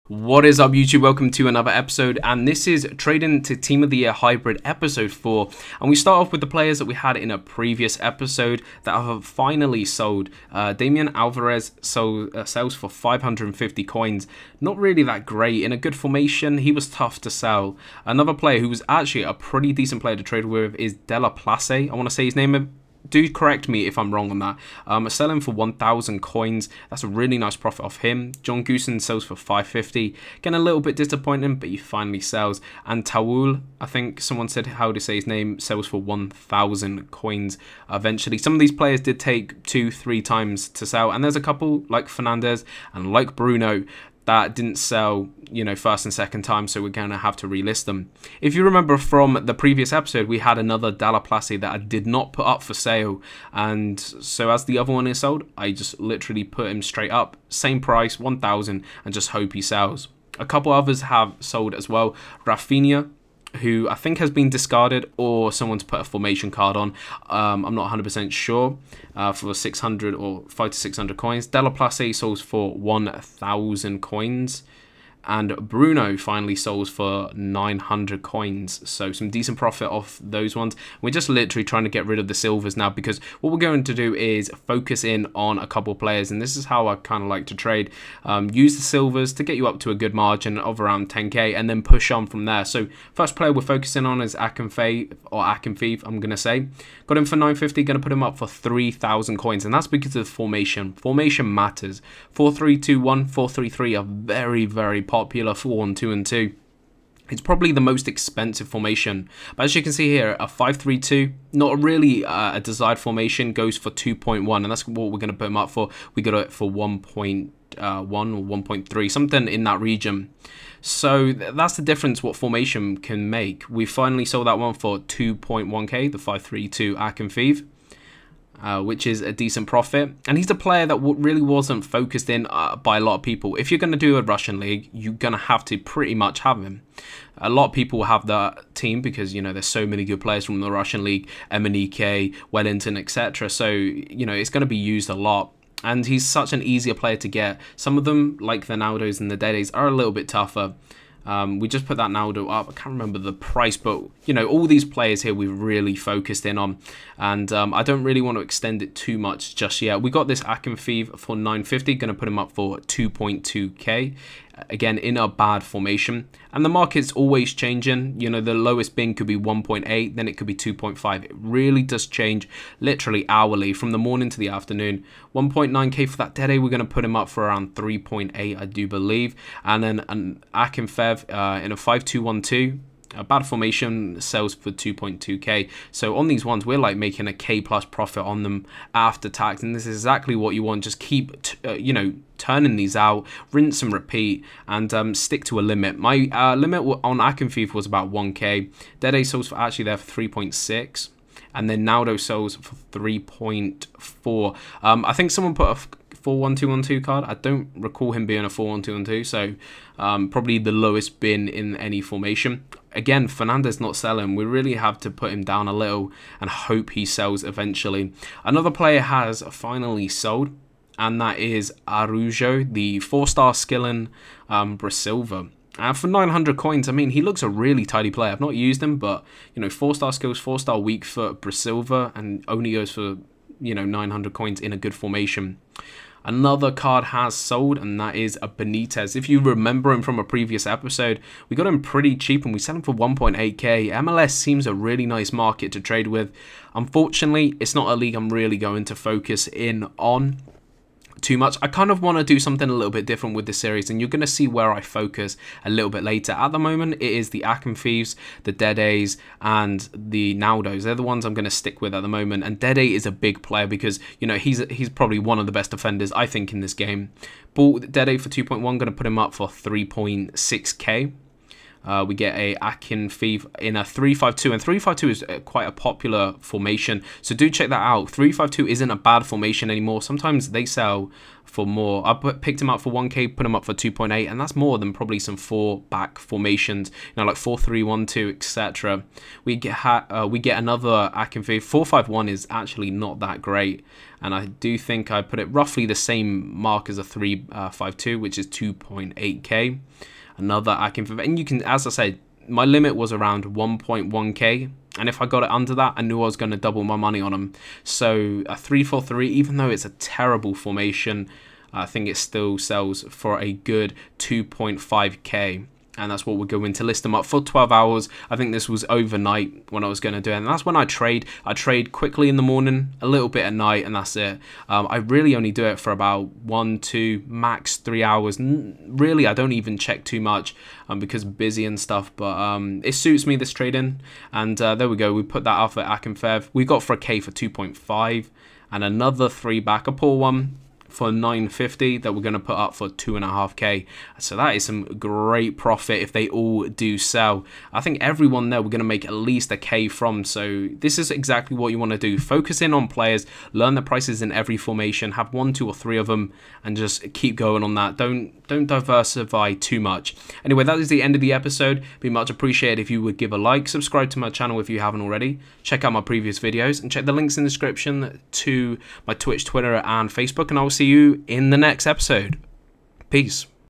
What is up, YouTube? Welcome to another episode, and this is Trading to Team of the Year Hybrid episode 4. And we start off with the players that we had in a previous episode that have finally sold. Damian Alvarez sells for 550 coins. Not really that great. In a good formation, he was tough to sell. Another player who was actually a pretty decent player to trade with is Della Place. I want to say his name. Do correct me if I'm wrong on that. Selling for 1,000 coins. That's a really nice profit off him. John Goosen sells for 550. Again, a little bit disappointing, but he finally sells. And Tawul, I think someone said how to say his name, sells for 1,000 coins eventually. Some of these players did take 2-3 times to sell. And there's a couple like Fernandez and like Bruno that didn't sell, first and second time, so we're going to have to relist them. If you remember from the previous episode, we had another Della Place that I did not put up for sale, and so as the other one is sold, I just literally put him straight up, same price, 1,000, and just hope he sells. A couple others have sold as well. Rafinha, who I think has been discarded or someone's put a formation card on. I'm not 100% sure, for 600 or 5 to 600 coins. Della Place sells for 1,000 coins. And Bruno finally sells for 900 coins. So some decent profit off those ones. We're just literally trying to get rid of the silvers now, because what we're going to do is focus in on a couple players. And this is how I kind of like to trade. Use the silvers to get you up to a good margin of around 10k and then push on from there. So first player we're focusing on is Akinfeev, I'm going to say. Got him for 950, going to put him up for 3,000 coins. And that's because of the formation. Formation matters. 4-3-2-1, 4-3-3 are very, very popular. 4-1-2-2. It's probably the most expensive formation, but as you can see here, a 5-3-2, not really a desired formation, goes for 2.1, and that's what we're going to put him up for. We got it for 1.1 or 1.3, something in that region. So that's the difference what formation can make. We finally sold that one for 2.1k, the 5-3-2 Akinfeev. Which is a decent profit, and he's a player that really wasn't focused in by a lot of people. If you're going to do a Russian league, you're going to have to pretty much have him. A lot of people have that team because there's so many good players from the Russian league, Emenike, Wellington, etc. So it's going to be used a lot. And he's such an easier player to get. Some of them, like the Naldos and the Dedes, are a little bit tougher. We just put that Naldo up. I can't remember the price, but all these players here we've really focused in on, and I don't really want to extend it too much just yet. We got this Akinfeev for 950, going to put him up for 2.2k. Again, in a bad formation, and the market's always changing. The lowest bin could be 1.8, then it could be 2.5. It really does change literally hourly from the morning to the afternoon. 1.9k for that Dede, we're going to put him up for around 3.8, I do believe. And then an Akinfeev in a 5-2-1-2. A bad formation sells for 2.2k. So on these ones, we're like making a k plus profit on them after tax, and this is exactly what you want. Just keep turning these out, rinse and repeat, and stick to a limit. My limit on Akinfeev was about 1k. Dede sells for actually there for 3.6, and then Naldo sells for 3.4. I think someone put a 4-1-2-1-2 card. I don't recall him being a 4-1-2-1-2, so probably the lowest bin in any formation. Again, Fernandez not selling. We really have to put him down a little and hope he sells eventually. Another player has finally sold, and that is Arujo, the 4-star skilling Brasilva. For 900 coins, I mean, he looks a really tidy player. I've not used him, but 4-star skills, 4-star weak foot Brasilva, and only goes for 900 coins in a good formation. Another card has sold, and that is a Benitez. If you remember him from a previous episode, we got him pretty cheap and we sell him for 1.8k. MLS seems a really nice market to trade with. Unfortunately, it's not a league I'm really going to focus in on too much. I kind of want to do something a little bit different with this series, and you're going to see where I focus a little bit later. At the moment, it is the Akinfeevs, the Dedes, and the Naldos. They're the ones I'm going to stick with at the moment, and Dede is a big player because he's probably one of the best defenders I think in this game. Bought Dede for 2.1, going to put him up for 3.6k. We get a Akinfeev in a 3-5-2, and 3-5-2 is quite a popular formation, so do check that out. 3-5-2 isn't a bad formation anymore. Sometimes they sell for more. I picked him up for 1k, put him up for 2.8, and that's more than probably some 4-back formations, like 4-3-1-2, etc. We get another Akinfeev. 4-5-1 is actually not that great, and I do think I put it roughly the same mark as a 3-5-2, which is 2.8k. Another Akinfeev, and you can, as I said, my limit was around 1.1k, and if I got it under that, I knew I was going to double my money on them. So a 3-4-3, even though it's a terrible formation, I think it still sells for a good 2.5k. And that's what we're going to list them up for 12 hours. I think this was overnight when I was going to do it. And that's when I trade. I trade quickly in the morning, a little bit at night, and that's it. I really only do it for about 1, 2, max 3 hours. Really, I don't even check too much because I'm busy and stuff. But it suits me, this trading. And there we go. We put that up at Akinfeev. We got for a K for 2.5. And another 3-back, a poor one, for 950 that we're going to put up for 2.5k. So that is some great profit if they all do sell. I think everyone there we're going to make at least a K from. So this is exactly what you want to do. Focus in on players, learn the prices in every formation, have 1, 2 or 3 of them, and just keep going on that. Don't diversify too much. Anyway, that is the end of the episode. Be much appreciated if you would give a like, subscribe to my channel if you haven't already, check out my previous videos, and check the links in the description to my Twitch, Twitter and Facebook, and I will see you in the next episode. Peace.